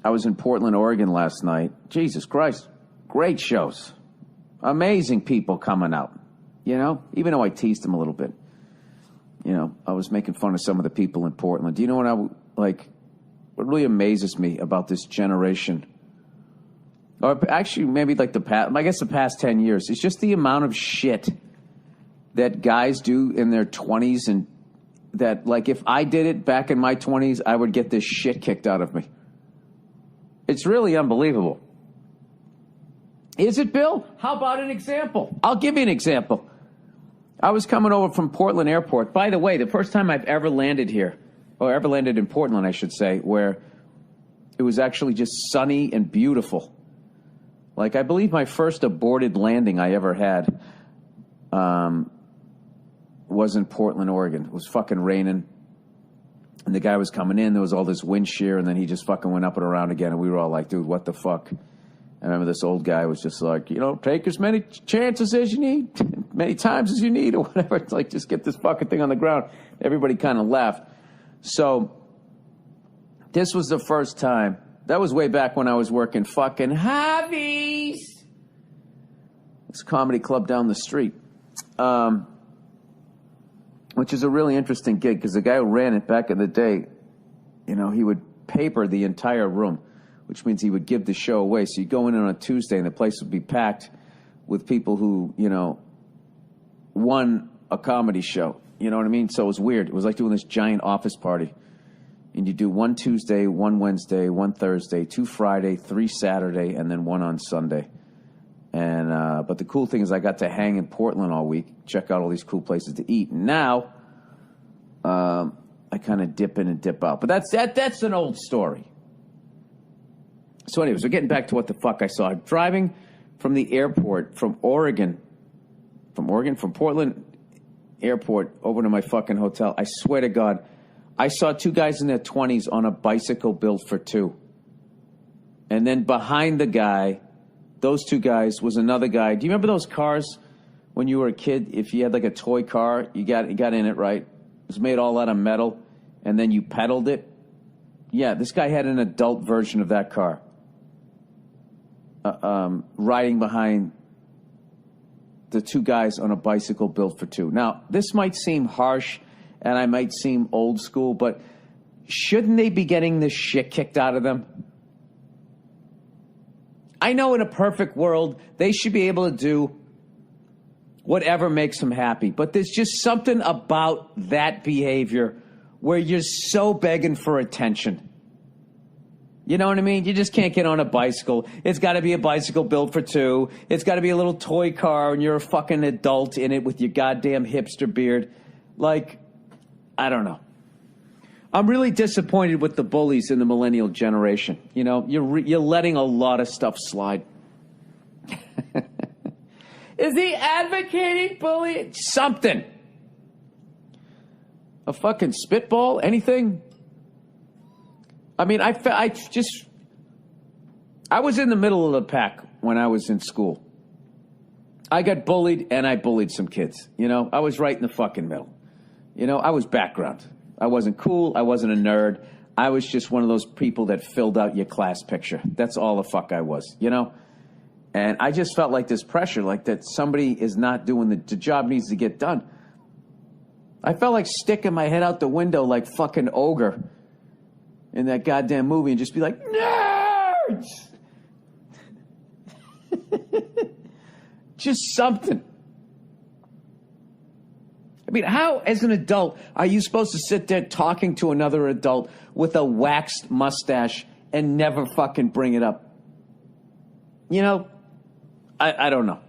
I was in Portland, Oregon last night. Jesus Christ. Great shows. Amazing people coming out. You know, even though I teased them a little bit. You know, I was making fun of some of the people in Portland. Do you know what what really amazes me about this generation? Or actually, maybe like the past 10 years. It's just the amount of shit that guys do in their 20s, and that, like, if I did it back in my 20s, I would get this shit kicked out of me. It's really unbelievable. Is it, Bill? How about an example? I'll give you an example. I was coming over from Portland Airport. By the way, the first time I've ever landed here, or ever landed in Portland, I should say, where it was actually just sunny and beautiful. Like, I believe my first aborted landing I ever had was in Portland, Oregon. It was fucking raining. And the guy was coming in. There was all this wind shear, and then he just fucking went up and around again. And we were all like, dude, what the fuck? I remember this old guy was just like, you know, take as many chances as you need, many times as you need, or whatever. It's like, just get this fucking thing on the ground. Everybody kind of laughed. So this was the first time. That was way back when I was working fucking Javi's. It's a comedy club down the street. Which is a really interesting gig, because the guy who ran it back in the day, you know, he would paper the entire room, which means he would give the show away. So you go in on a Tuesday and the place would be packed with people who, you know, won a comedy show. You know what I mean? So it was weird. It was like doing this giant office party. And you do one Tuesday, one Wednesday, one Thursday, 2 Friday, 3 Saturday, and then 1 on Sunday. And but the cool thing is I got to hang in Portland all week, check out all these cool places to eat. And now I kind of dip in and dip out. But that's an old story. So anyways, we're getting back to what the fuck I saw. I'm driving from the airport from Portland airport over to my fucking hotel. I swear to God, I saw 2 guys in their 20s on a bicycle built for 2. And then behind the guy, those 2 guys, was another guy. Do you remember those cars when you were a kid? If you had like a toy car, you got in it, right? It was made all out of metal, and then you pedaled it. Yeah, this guy had an adult version of that car. Riding behind the 2 guys on a bicycle built for 2. Now, this might seem harsh, and I might seem old school, but shouldn't they be getting this shit kicked out of them? I know in a perfect world, they should be able to do whatever makes them happy. But there's just something about that behavior where you're so begging for attention. You know what I mean? You just can't get on a bicycle. It's got to be a bicycle built for 2. It's got to be a little toy car, and you're a fucking adult in it with your goddamn hipster beard. Like, I don't know. I'm really disappointed with the bullies in the millennial generation. You know, you're letting a lot of stuff slide. Is he advocating bullying? Something. A fucking spitball? Anything? I mean, I was in the middle of the pack when I was in school. I got bullied, and I bullied some kids. You know, I was right in the fucking middle. You know, I was background. I wasn't cool. I wasn't a nerd. I was just one of those people that filled out your class picture. That's all the fuck I was, you know? And I just felt like this pressure, like that somebody is not doing the job needs to get done. I felt like sticking my head out the window like fucking Ogre in that goddamn movie and just be like, nerds! Just something. I mean, how, as an adult, are you supposed to sit there talking to another adult with a waxed mustache and never fucking bring it up? You know, I don't know.